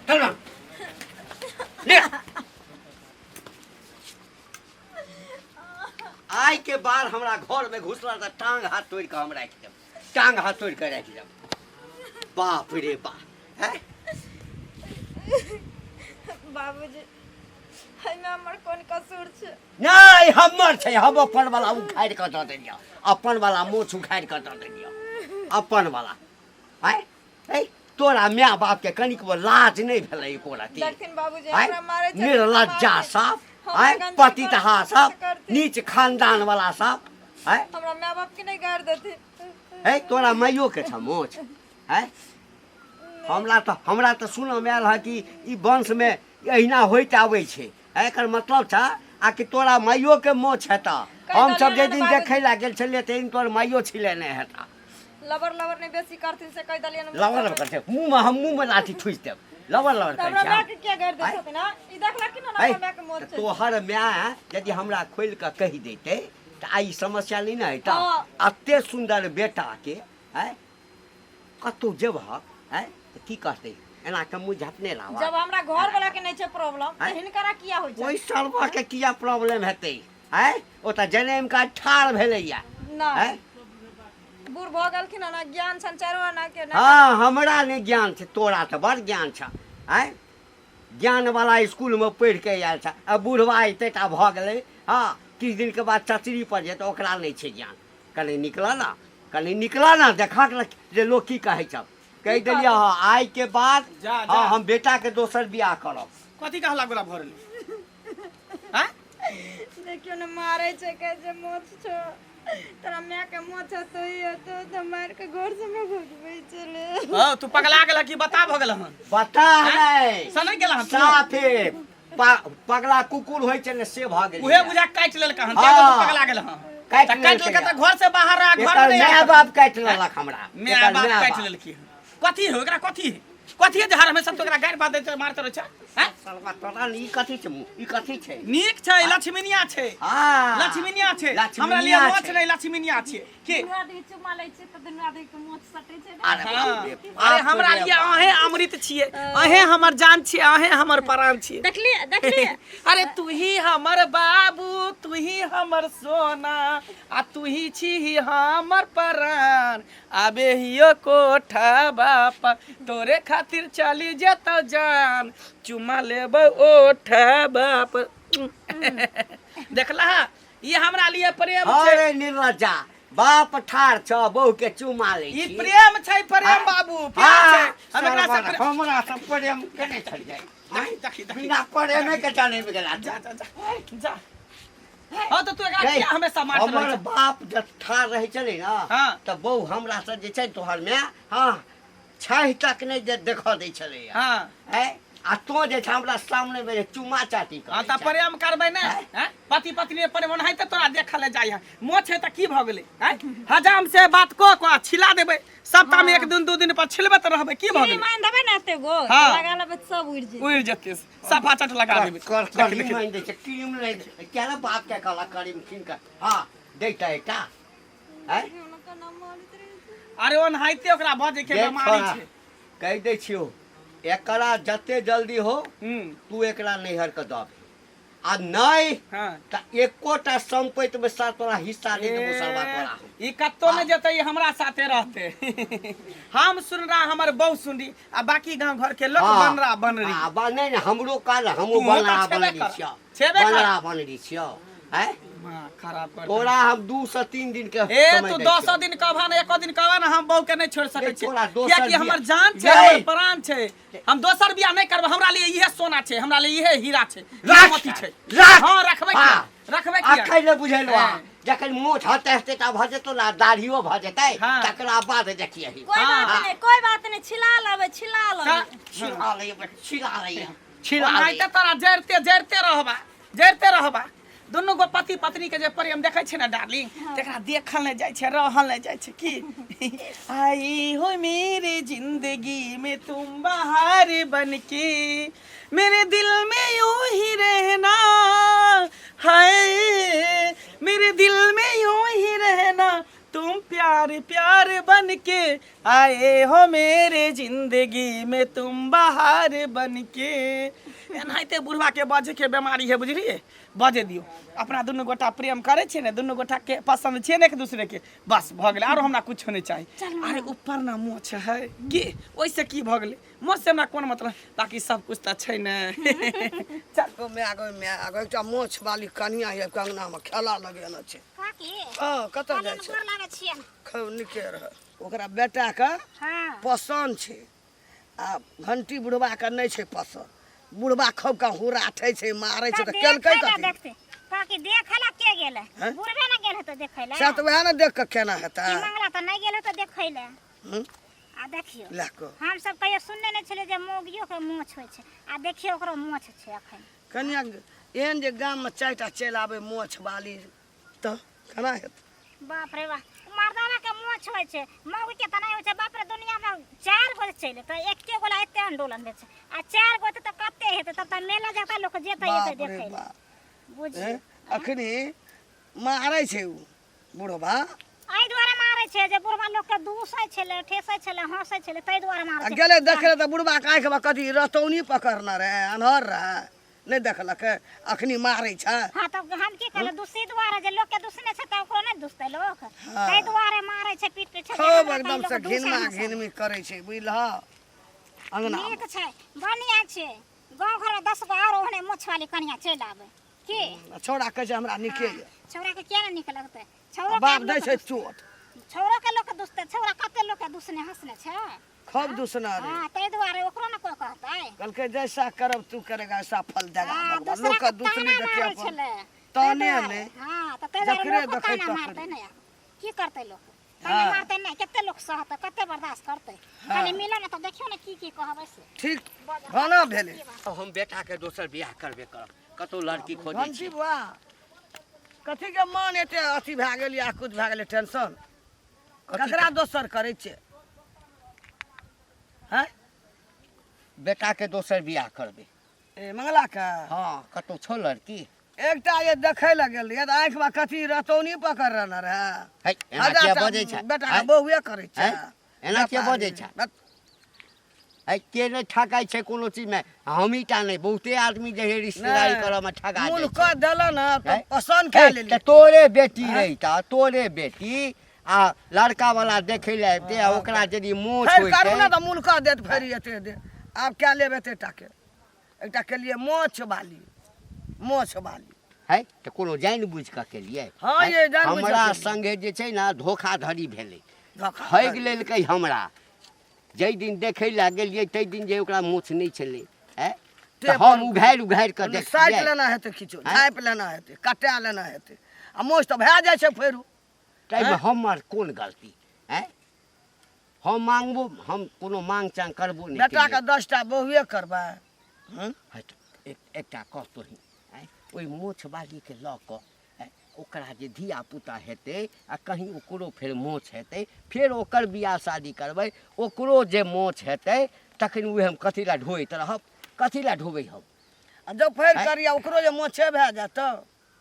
चल ना ले आई के बाद हमरा घर में घुसला त टांग हाथ तोड़ के हम राख देब टांग हाथ तोड़ के राख देब बाप रे बाप हैं बाबूजी हमें हमर कोन कसूर छै नहीं हमर छै हम अपन वाला उखाड़ के द देलियो अपन वाला मुछ उखाड़ के द देलियो अपन वाला हैं ए तोरा माय बाप के कनिक लाज नहीं भेलै एकोरा ती देखथिन बाबूजी हमरा मारै छै निर्लज्जा साफ हैं पतितहा साफ नीच खानदान वाला साफ हैं हमरा माय बाप के नहीं गाड़ देथिन है तोरा माइयो के छ मोछ है हमरा तो सुन में आयल है कि ई वंश में अहिना होइत आबै छै एकर मतलब छ आ कि तोरा माइयो के मोछ हेता हम सब जे दिन देखै ला गेल छलिए ते दिन तोर माइयो छिलेने हेता लबर लबर नहीं बेसी करथिन से कह दलियन लबर करते मुंह में लाठी ठुस देब लबर कर हमरा माय के क्या गाड़ देथिन ना ई देखला कि ना हमरा माय के मोछ छै तोहर माय यदि हमरा खोल के कहि देते त आई समस्या नहीं ना हेता अते सुंदर बेटा के है कतौ जेबह है की कहते एना के मुंह झपने लावा जब हमरा घर वाला के नहीं छै प्रॉब्लम त हिनकरा किया होय छै ओइ सरवा के किया प्रॉब्लम हेतै है ओ त जनेम का ठाड़ भेलैया ना है बूढ़ भ गेलखिन ना ज्ञान संचारो ना के ना हां हमरा ने ज्ञान छै तोरा त बड़ ज्ञान छ है ज्ञान वाला स्कूल में पढ़ के आयल छ अब बूढ़वा एते टा भ गेलै हां किछ दिन के बाद चचरी पर जे त ओकरा नहीं छै ज्ञान कने निकला ना देखा जे लोग की कहै छ कह दिलिया आई के बाद हाँ हम बेटा के दोसर बियाह करब कथी कहला गोला भरल हैं देखियो न मारै छै कह जे मोछ छो तोरा माय के मोछ तो ही तो मार के घर से में भगबै चले हां तू पगला गेला की बता भ गेल हन बता नहीं सनै गेला हन साफे पगला कुकुर होय छै ने से भ गेल उहे बुझा काट लेल कहन ते तू पगला गेल हन काट लेल के त घर से बाहर आ घर में माय बाप काट लेलक हमरा माय बाप काट लेल की कथी हो एकरा कथी है जहर हमेशा तो एकरा गाड़ बात दे मारत रह छ हैं सालवा तोरा ई कथी छै ई कथी छै नीक छै लक्ष्मीनिया छै हां लक्ष्मीनिया छै हमरा लिए मोछ नै लक्ष्मीनिया छै के दुनिया दे चुमा लै छै त दुनिया दे के मोछ सटै छै अरे हमरा लिए अहे अमृत छिए अहे हमर जान छिए अहे हमर प्राण छिए देखली अरे तू ही हमर बाबू तू ही हमर सोना आ तू ही छी हमर प्राण आबे हियो कोठा बाप तोरे खातिर चली जतो जान चुमा लेब ओठा बाप देखला ये हमरा लिए प्रेम छै अरे निर्लज्जा बाप ठार छ बहू के चुमा ले ई प्रेम छै प्रेम बाबू प्रेम छै हमरा सब प्रेम केने चल जाय देखी बिना प्रेम के जाने में गेला जा हां तो तू एकरा किया हमेशा मारत रह हमर बाप जब ठार रहे चले ना हां त बहू हमरा से जे छै तोहर में हां छह तक नहीं जे देखा दे चले हां है आ तो जे छै हमरा सामने में चुमा चाटी कर हां त प्रेम करबै नै हैं पति पत्नी प्रेम है त तोरा देखा ले जाय मोछ है त की भ गेलै हैं हजाम से बात को छिला देबै सप्ताह में एक दिन दो दिन पर छिलबे त रहबै की भ गेलै मान देबै ना एते गो लगा लेबै सब उड़ जते सफा चट लगा देबै कर मान दे छै क्रीम ले क्या ना बाप के कहला करीम किन का हां देता एकटा है अरे ओन हाइते ओकरा बजे के बीमारी छै कह दे छियो एकरा जते जल्दी हो तू एकरा नैहर के दब आ नहीं हां त एकोटा संपत्ति में साथ तोरा हिस्सा नहीं देबो सरवा तोरा ई कत्तो में जते ई हमरा साथे रहते हम सुन रहा हमर बहु सुनी आ बाकी गांव घर के लोग बन रही हां नहीं हमरो काल हमो बनरा बनरी छियो हैं खराब कर तोरा हम 2 से 3 दिन के ए तू 200 दिन कहबा ना एको दिन कहबा ना हम बहु के नहीं छोड़ सकै छी किया कि हमर जान छै हमर प्राण छै हम दोसर बियाह नहीं करब हमरा लिए इहे सोना छै हमरा लिए इहे हीरा छै मोती छै हां रखबै की अखै ले बुझैलो जखन मोछ हते हते ता भ जेतो ना दाढ़ियो भ जेतै तकरा बाद देखिए कोई बात नहीं छिला लेबै नहीं त तोरा जरते रहबा दोनों गो पति पत्नी के जे प्रेम देखै छै ना डार्लिंग तेकरा देखल नहीं जाय छै रहल नहीं जाय छै की आई हो मेरी जिंदगी में तुम बाहर बनके मेरे दिल में यूं ही रहना हाय मेरे दिल में यूं ही रहना तुम प्यार प्यार बनके आए हो मेरे जिंदगी में तुम बाहर बनके। एनाहिते बुढ़वा के बजे के बीमारी है बुझलिए, बजे दियो। अपना दुनू गोटा प्रेम करे छे ने, दुनू गोटा के पसंद छे ने एक दूसरे के, बस भ गेलै, आरो हमरा कुछ नहीं चाहिए। अरे ऊपर ना मोछ है के, ओइसे की भ गेलै, मोछ से हमरा कोन मतलब, बाकी सब कुछ त छै ने। चल आगो एकटा मोछ वाली कनिया ये कंगना में खेला लगेने छै। हां कत जाय छै? खूब निके रह। ओकरा बेटा का पसंद छै आ घंटी बुढ़वा के नहीं छै पसंद। बुढ़वा खूब का हुराठै छै, मारै छै त केलकै कथि? काकी देखला के गेले, बुढ़वे ना गेल त देखैले। से त वह ना देख के केना हेता। ई मंगला त नहीं गेल त देखैले। आ देखियो हम सब कहियो सुनने नहीं छले जे मोगियो के मोछ होय छै, आ देखियो ओकरो मोछ छै अखन। कनिया एहन जे गाम में चारिटा चलि आबै मोछ वाली त केना हेत? बाप रे बाप, मर्दाना के मोछ होय छै, मौगी के त नहीं होय छै। बाप रे, दुनिया में 4 गो चले त एके गोला एते आंदोलन दे छै, आ 4 गो त कते हेते, तब त मेला जाता लोग जेतै एते देखै ले। बुझिए अखनी मारै छै उ बुढ़वा। आई द्वारा मारै छै जे बुढ़वा लोग के दूसै छले, ठेसै छले, हंसै छले, तै द्वारा मारै छै। गेले देखले त बुढ़वा के आंख में कथी रतौनी पकड़ना रहे, अनहर रहे, नहीं देखलक अखनी मारै छै। हां त हम की कहले, दूसरी द्वारा जे लोग के दूसने छै त ओकरो नहीं दूसतै लोग, तै द्वारा मारै छै, पीट पीट छै। खूब एकदम से घिनमा घिनमी करे छै बुझलह। अंगना नीक छै, बढ़िया छै। गांव घर में 10 गो और ओहने मोछ वाली कनिया चल आवे की। छोड़ा कहे छै हमरा निके ये। छौरा के किया नहीं निक लगतै? छौरा बाप दै छै चोट। छौरा के लोग के दूसते, छौरा कते लोग के दूसने हंसने छै। खूब दूसना रे। हां तै द्वारा ओकरो न कोई कहतै। कल के जैसा करब तू करेगा ऐसा फल देगा हां, भगवान। लोग का दूसरी देखे अपन ताने ने। हां त तै द्वारा लोग ताना मारतै न यार, की करतै लोग? ताना मारतै नहीं, कते लोग सहतै, कते बर्दाश्त करतै? खाली मिलन त देखियो न की कहबै से। ठीक गाना भेले। हम बेटा के दोसर बियाह करबे करब, कतौ लड़की खोजै घंटी छी। बुआ कथी के मन एते अथी भए गेल या कुछ भए गेल टेंशन? ककरा दोसर करे छै? हैं? बेटा के दोसर बियाह करबे। ए मंगला का? हाँ, कतौ छौ लड़की? एकटा ये देखै लग गेल ये आंख में कथी रतौनी पकड़ रहना रहे। है एना के बजै छै? बेटा के बहुए करे छै। एना के बजै छै? है के ने ठकाई छै कोनो चीज में? हमीटा नहीं, बहुते आदमी जे है रिश्तेदारी करऽ में ठगा जाइ छै। मुल्क देला ना तो पसंद कर लेली। त तोरे बेटी रहिता, तोरे बेटी आ लड़का वाला देखे ले दे, ओकरा यदि मोछ फिर होय करू ना छै तो मुल्क देत फेर एते दे। आब क्या लेबे एतेटा के? एकटा के लिए मोछ वाली, मोछ वाली है त कोनो जान बुझ के केलिए। हाँ, ये जान बुझ के हमरा केलिए। संगे जे छै ना धोखाधड़ी भेलै, धोखा ठग लेलकै हमरा। जै दिन देखै ला गेलिए तै दिन जे ओकरा मोछ नहीं छलै, है त हम उघारि के देख साइड लेना हेते, किछो झाँप लेना हेते, कटा लेना हेते, आ मोछ तो भए जाइ छै फेरू। तैमे हमर कोन गलती है? हम मांगबो, हम कोनो मांग चांग करबो नहीं। बेटा के 10टा बहुए करबा। एकटा कहतो ही ओइ मोछ बाली के लऽ कऽ ओकरा जे धिया पुता हेतै आ कहीं ओकरो फेर मोछ हेतै, फेर ओकर बियाह शादी करबै, ओकरो जे मोछ हेतै तखन उहे हम कथी ला ढोइत रहब? कथी ला ढोबै हम? आ जब फेर करिया ओकरो जे मोछे भए जात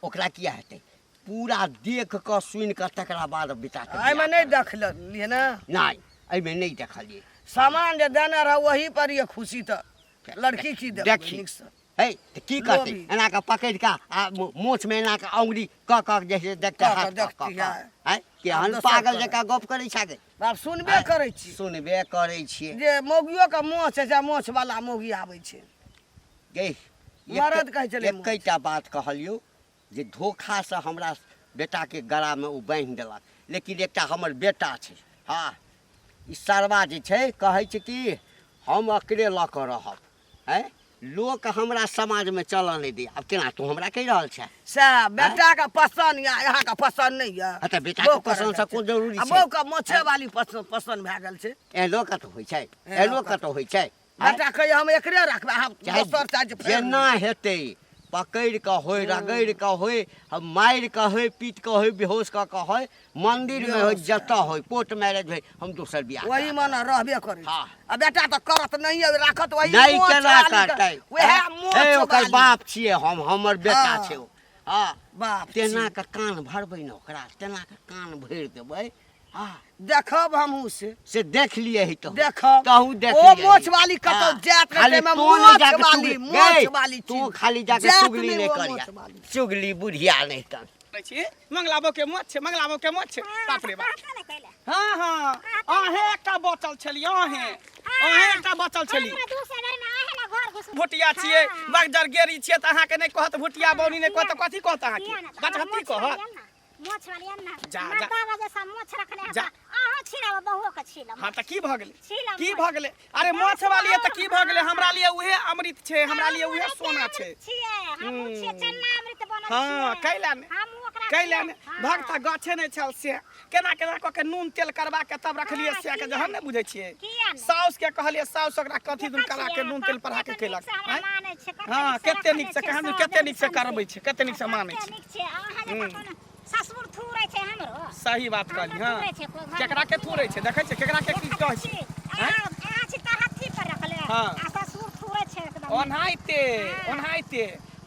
ओकरा किया हेतै? पूरा देख कऽ सुनि कऽ तकरा बाद बेटा के एहिमे नहीं देख लिए ना। नहीं, एहिमे नहीं देखलिए। सामान जे देने रह वही पर ये खुशी तो लड़की की देखी नीक से। है त की करतै? एना के पकड़ि के आ मोछ में एना के औंगली क जैसे देखते हाथ देखती है कि हम पागल जकाँ गप करै छाके। बाप सुनबे करै छी सुनबे करै छियै जे मौगियो के मोछ है, मोछ वाला मौगी आबै छै। गे मरद कहै छलै एकैटा बात कहलियो जे धोखा से हमरा बेटा के गला में उ बांधि देलक, लेकिन एकटा हमर बेटा छै। हाँ, ई सरवा जे छै कहै छै कि हम अकेले लऽ कऽ रहब, है लोक हमरा समाज में चलऽ नहीं दे। अब केना तू हमरा कहि रहल छै? से बेटा के पसंद या यहाँ के पसंद नहीं है। अच्छा, बेटा के पसंद से कोन जरूरी छै? बहू के मोछे वाली पसंद भए गेल छै। एलो कतौ होइ छै? एलो कतौ होइ छै? बेटा कहिए हम एकरे रखबे, हम दोसर चाहे जेना हेतै पकड़ के होय, रगड़ के होय, हम मार के होय, पीट के होय, बेहोश के होय, मंदिर में होय, जतऽ होय, कोर्ट मैरिज होय, हम दोसर बियाह वही मन रहबे करे। हाँ। आ बेटा तो करत नहीं है, राखत वही नहीं मोछ केना वाली के- करतै? वहे मोछ ए ओकर वाली। बाप छियै हम, हमर बेटा हाँ। छै ओ। हाँ, बाप तेना के कान भरबै न ओकरा, तेना के कान भरि देबै, देखब हमहू से देख लिए ही तो देखब तहू देख ओ लिए मोछ वाली कतो जात खाली रहे में तो नहीं मोछ जाके वाली चुगली मोछ वाली तू खाली जाके जात चुगली नहीं नहीं वो करिया मोछ वाली। चुगली बुढ़िया नहीं कर मंगलाबो के मोछ छै मंगलाबो के मोछ छै बाप रे बाप बात नहीं कहले हाँ हाँ अहे एकटा बचल छली अहे एकटा बचल छली हमरा दूसरे घर में आहे ना घर घुस भुटिया छियै बगजर गेरी छियै त अहाँ के नहीं कहत भुटिया बौनी नहीं कहत कथी कहत अहाँ के बचहती कहत मोछ वाली अन्ना जा। मर्दा वजह से मोछ रखने जा। आहा छिलाव बहुओ के छिलाव हाँ त की भ गेलै छिलाव की भ गेलै अरे मोछ वाली है त की भ गेलै हमरा लिए उहे अमृत छै हमरा लिए उहे सोना छै छिए हम छिए चन्ना अमृत बनल हाँ कैला ने हम ओकरा कैला ने भक्ता गाछे नहीं छल से केना केना क के नून तेल करबा के तब रखलिए से के जहन नहीं बुझै छियै किया ने साउस के कहलिए साउस ओकरा कथी दुन करा के नून तेल पढ़ा के केलक हाँ कते नीक से कहां कते नीक से करबै छै कते नीक से मानै छै नीक छै अहाँ जे कोनो ससुर थूरै छै हमरो सही बात कहली हाँ केकरा के थूरै छै देखै छै केकरा के की कहै छै अहाँ छी त हाथी पर रखले हाँ। आ ससुर थूरै छै एकदम ओनाहिते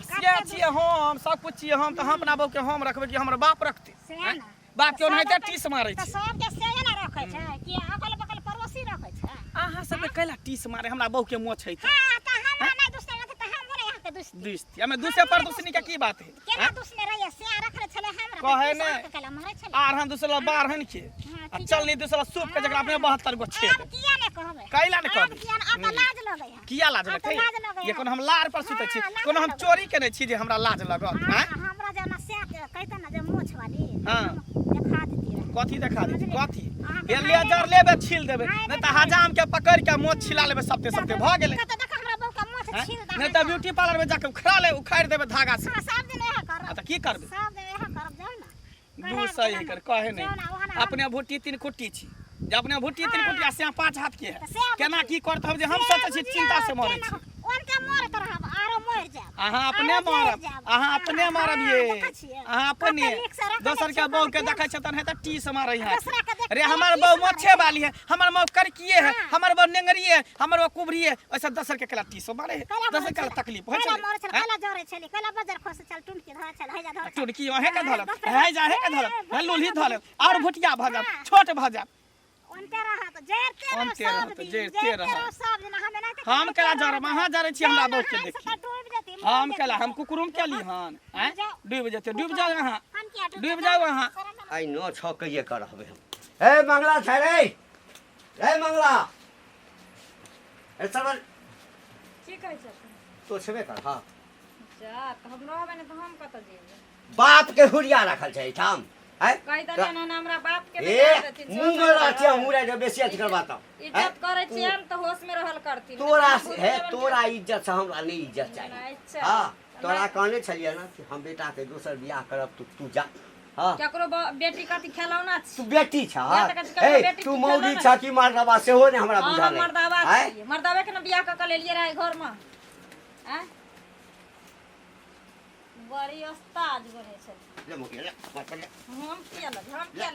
से छियै हम सब कुछ छियै हम त हम अपना बहू के हम रखबै कि हमर बाप रखतै से हैं? ना बाप के ओनाहिते टीस मारै त छै सब के से ना रखै छै कि अगल बगल पड़ोसी रखै छै अहाँ सब कैला टीस मारे हमरा बहू के मुंह छै त हां त हमरा नहीं दुसरे रहते त हम बोले यहाँ के दुसरी दुस्ती हमें दूसरे पर दूसरी का की बात है केना दुसरे रहिए से रखले छले हमरा कहे ने केला मारे छले आरहन दूसरा बारहन के आ चल नहीं दूसरा सूप के जगह अपने 72 गो छे अब किया ने कहबे कैला ने कहबे किया अब त लाज लगे है किया लाज लगतै लाज लगै ये कोन हम लार पर सुतै छी हाँ, लाज कोन हम लगै। चोरी केने छी जे हमरा लाज लगत हैं हमरा जना से कहते ना जे मोछ वाली हाँ। देखा देती रहे कथी देखा दे कथी अहाँ ये के लेजर लेबे छील देबे हाँ, नहीं त हजाम के पकड़ के मोछ छिला लेबे सबते सबते भ गेलै कत देख हमरा बहू का मोछ हैं? छील नहीं त ब्यूटी पार्लर में जाके उखड़ा ले उखाड़ देबे धागा से हां सब दिन यह आ कर त की करबे सब दिन यह करब जाओ ना दू सही कर कहे नहीं अपने भुट्टी तीन कुट्टी छी जे अपने भुट्टी तीन कुट्टी आ से पांच हाथ के है केना की करत हम जे हम सोचै छी चिंता से मरै छी उनके मरत रहब आरो मर जाब अहाँ अपने मारब अहाँ अपने मारब ये अहाँ अपने दोसर के बहू के देखै छतन है त टी से मारै है अरे हमर बहू मोछे वाली है हमर बहू करकिए है हमर बहू नेंगरी है हमर बहू कुबरी है ऐसा दोसर के कला टी से मारे है दोसर के तकलीफ हो कला मर छै चल कला जोरे छली कला बाजार खोस चल टुनकी धर चल है जा धर टुड़की है के धलत है जा है के धलत लुलही धलत और भुटिया भ जात छोट भ जात उनके रहत जरते उनके रह रहत, सब दिन जरते रहत। सब दिन हमें नहीं हम केला जर महा जरे छी हमरा बहू के देखी डूब जाती हम केला हम कुकुरुम के ली हन हैं डूब जेते डूब जाओ अहाँ हम क्या डूब जाओ अहाँ आई नो छ कहिए करबे हम ए मंगला छै रे ए मंगला ए सरवन की कहै छै तो छबे कर हां जा त हम रहबे ने त हम कत जेबै बाप के हुरिया रखल छै ठाम है कहि दलियन हन हमरा बाप के ए मुंह रहतिया मुरे जे बेसी अथी करबा त इज्जत करे छियै हम त होश में रहल करती तोरा से है तोरा इज्जत से हमरा नहीं इज्जत चाहिए हां तोरा कहने छलिए ना कि हम बेटा के दोसर बियाह करब तू जा हां केकरो बेटी कथी खेलौना छी तू बेटी छ या त कथी कहबै, ए बेटी तू तू मौली खेलौना छ कि मर्दबा सेहो ने हमरा हां बुझा हम मर्दावा नहीं छियै मर्दावे के न बियाह क के लेलिए रहे घर में हैं बड़ी उस्ताद बने छै ले मुके ले मत ले हम किया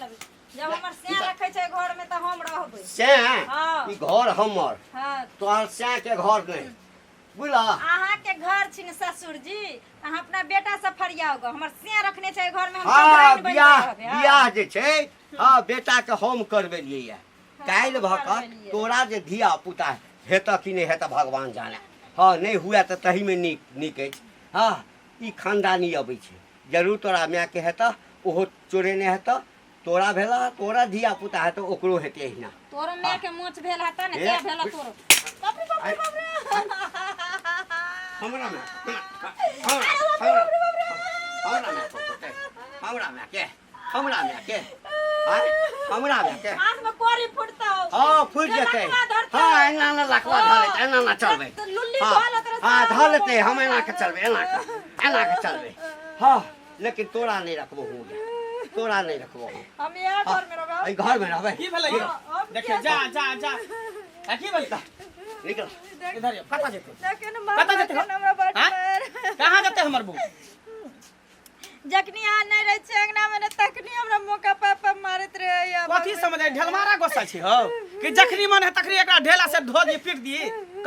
लबी जब हमर से रखे छै घर में त हम रहबै से हाँ। ई घर हमर हां तोहर से के घर नहीं बुझला अहाँ के घर छी न ससुर जी अहाँ अपना बेटा से फरियाओ गो हमर से रखने छै घर में हम हाँ चौधराइन बनि बियाह रहबै, हाँ। बियाह जे छै हाँ बेटा के हम करबेलिए ये काल्हि हम भकर करबेलियै। तोरा जे धिया पुता हेतऽ कि नहीं हेतऽ भगवान जाने हाँ नहीं हुए तो तही में नीक अछि हाँ ई खानदानी अबै छै जरूर तोरा माय के हेतऽ ओहो चोरे नहीं हेतऽ तोरा भेला तोरा धिया पुता हेतऽ ओकरो हेतै एहिना तोरो माय के मोच भेल हता ने ए, के भेल तोरो बाप रे बाप रे बाप रे हमरा में हमरा में के हाथ में कोरी फुटता हो हाँ फूट के जेतै लकवा धरतै। हाँ एना लकवा धरत एना ना चलबै तो लुल्ली हाँ धरत रहे हाँ सब धर लेतै लोग। हम एना के चलबै एना के चलबै हाँ लेकिन तोरा नहीं रखबो हूँ तोरा नहीं रखबो हूँ हम यहाँ घर में रहबै एहि घर में रहबै की भेलै देखिए जा जा जा आ की भेलै निकल इधर ये कतऽ जेतै देखे न कतऽ जेतै हमरा बड़ हाँ? कहाँ जेतै हमर बहू जखनी यहाँ नहीं रहे छै अंगना में न तखनी हमरा मौका पापा मारत रहे या कथी समझै ढेलमारा गोसा छी हो कि जखनी मन है तखनी एकरा ढेला से धो दी पीट दी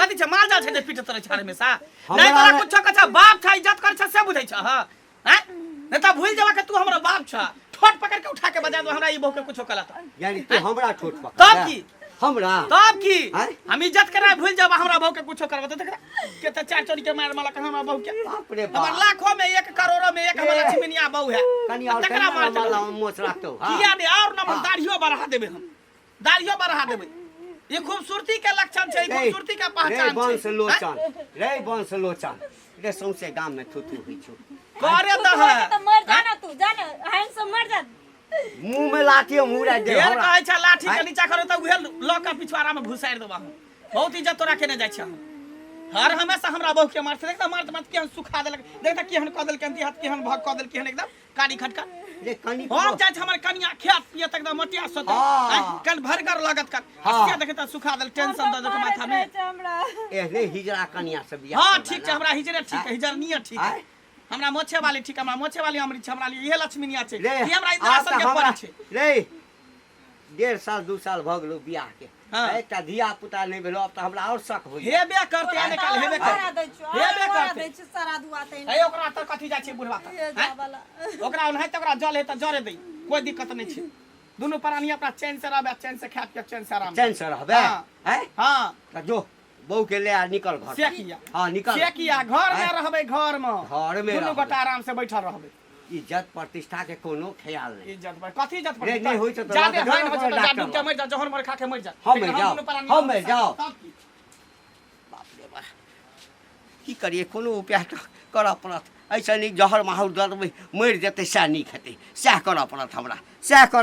कथी छै माल जाल छै जे पीटत रहे छै हमेशा नहीं हमरा तोरा कुछो कछ बाप छै इज्जत करे छै से बुझै छ हैं नहीं त भूल जेबा के तू हमर बाप छ ठोट पकड़ के उठा के बजा दो हमरा ई बहू के कुछो कला तो यानी तू हमरा ठोट पकड़ तब की हमरा तब की हैं? हम इज्जत करा भूल जाब हमरा बहू के कुछो करब तो देखा के त चार चोरी के मार माला के हमरा बहू के बाप रे हमर बाप लाखों में 1 करोड़ों में 1 हमारा चिमनिया बहू है कनी और तकरा मार माला मोच रखतो किया दे और नंबर दाढ़ियो बढ़ा देबे हम दाढ़ियो बढ़ा देबे ये खूबसूरती के लक्षण छै खूबसूरती के रे पहचान वंश छै लोचन रे वंश लोचन रे सौंसे गाम में थुथु होइ छौ करे त तो है मर जाना तू जाना हैंग से मर जा मुंह में लाठी मुड़ा दे ढेर हमरा कहै छै लाठी के नीचा करे त उहे ल के पिछवाड़ा में घुसार देबा हम बहुत इज्जत तोरा केने जाइ छै हम हर हमेशा हमरा बहू के मारते देखता मारत मत केहन सुखा देलक देखता केहन क देल केहन हाथ केहन भग क देल केहन एकदम काड़ी खटका रे कनी हम जाइ छै हमर कनिया खेत पियत एकदम मटिया सत हाँ। कन भरगर लागत कर हाँ। हसिया देखता सुखा देल टेंशन द के माथा में हमरा एहने हिजरा कनिया से बियाह हां करबा ठीक छै ना। हमरा हिजरे ठीक है हिजर नियत ठीक है आय। हमरा मोछे वाली ठीक हमरा मोछे वाली हमरी छै हमरा लिए इहे लक्ष्मीनिया छै रे ई हमरा इंदिरा आब सन तऽ के हमरा- पड़ छै रे 1.5 साल 2 साल भ गेलो बियाह के हाँ। एकटा धिया पुता नहीं भेलो अब त हमरा और शक होई हेबे करते आने काल हेबे करते हेबे करते सारा दुआते ए ओकरा त कथि जाइ छै बुढ़वा त ये जा वाला ओकरा ओनाहि त ओकरा जल है त जरे दे कोई दिक्कत नहीं छै दोनों प्राणी अपना चैन से रहबे चैन से खात के चैन से आराम चैन से रहबे हाँ। हैं हां त जो बहू के ले आ निकल घर से किया हां निकल से किया घर में रहबे घर में घर में दोनों रहबे। गोटा आराम से बैठल रहबे इज्जत प्रतिष्ठा के कोनो ख्याल नहीं इज्जत पर कथि इज्जत पर रे, नहीं होई त जादे तो हाइन हो छै त जा डॉक्टर डूब के मर जा जहर मर खा के मर जा हम लेकिन मर जाओ, दोनों प्राणी हम मर जाओ। तब की? बाप रे बाप की करिए कोनो उपाय त करऽ पड़त ऐसा नहीं जहर माहौर दर्द में मर जेतै सएह नीक हेतै सएह करऽ पड़त हमरा सएह करऽ